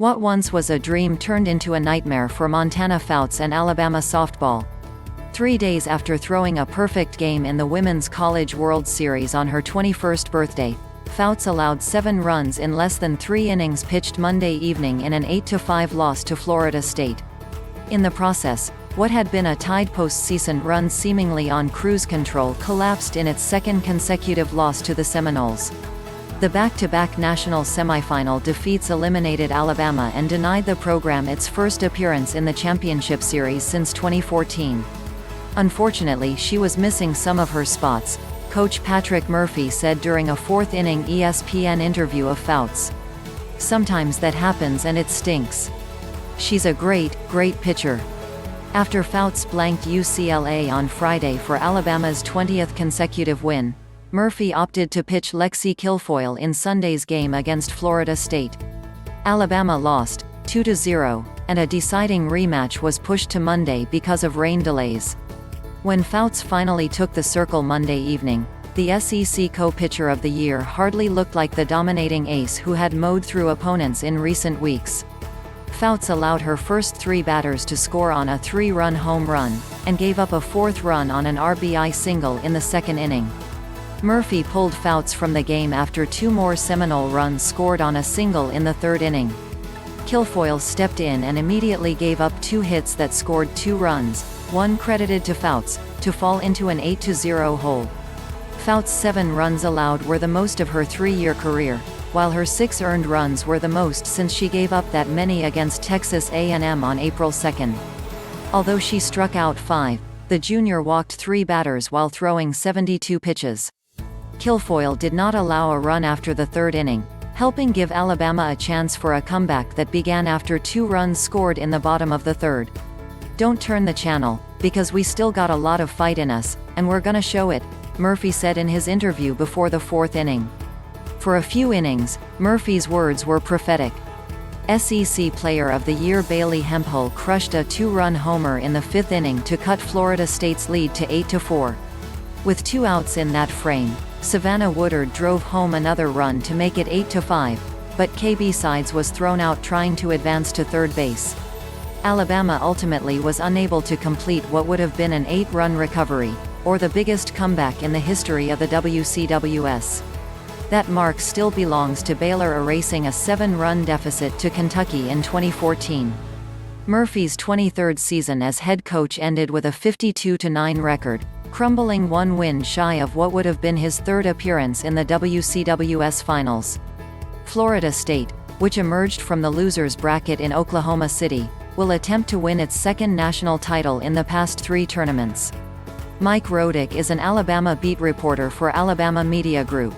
What once was a dream turned into a nightmare for Montana Fouts and Alabama softball. 3 days after throwing a perfect game in the Women's College World Series on her 21st birthday, Fouts allowed 7 runs in less than 3 innings pitched Monday evening in an 8-5 loss to Florida State. In the process, what had been a tied postseason run seemingly on cruise control collapsed in its second consecutive loss to the Seminoles. The back-to-back national semifinal defeats eliminated Alabama and denied the program its first appearance in the championship series since 2014. Unfortunately, she was missing some of her spots, Coach Patrick Murphy said during a fourth-inning ESPN interview of Fouts. "Sometimes that happens and it stinks. She's a great pitcher." After Fouts blanked UCLA on Friday for Alabama's 20th consecutive win, Murphy opted to pitch Lexi Kilfoyl in Sunday's game against Florida State. Alabama lost 2-0, and a deciding rematch was pushed to Monday because of rain delays. When Fouts finally took the circle Monday evening, the SEC co-pitcher of the year hardly looked like the dominating ace who had mowed through opponents in recent weeks. Fouts allowed her first 3 batters to score on a 3-run home run, and gave up a 4th run on an RBI single in the second inning. Murphy pulled Fouts from the game after 2 more Seminole runs scored on a single in the 3rd inning. Kilfoyl stepped in and immediately gave up 2 hits that scored 2 runs, one credited to Fouts, to fall into an 8-0 hole. Fouts' 7 runs allowed were the most of her 3-year career, while her 6 earned runs were the most since she gave up that many against Texas A&M on April 2. Although she struck out 5, the junior walked 3 batters while throwing 72 pitches. Kilfoyl did not allow a run after the 3rd inning, helping give Alabama a chance for a comeback that began after 2 runs scored in the bottom of the 3rd. "Don't turn the channel, because we still got a lot of fight in us, and we're gonna show it," Murphy said in his interview before the 4th inning. For a few innings, Murphy's words were prophetic. SEC Player of the Year Bailey Hemphill crushed a 2-run homer in the 5th inning to cut Florida State's lead to 8-4. With 2 outs in that frame, Savannah Woodard drove home another run to make it 8-5, but KB Sides was thrown out trying to advance to third base. Alabama ultimately was unable to complete what would have been an 8-run recovery, or the biggest comeback in the history of the WCWS. That mark still belongs to Baylor erasing a 7-run deficit to Kentucky in 2014. Murphy's 23rd season as head coach ended with a 52-9 record, crumbling 1 win shy of what would have been his 3rd appearance in the WCWS Finals. Florida State, which emerged from the losers bracket in Oklahoma City, will attempt to win its 2nd national title in the past 3 tournaments. Mike Rodak is an Alabama beat reporter for Alabama Media Group.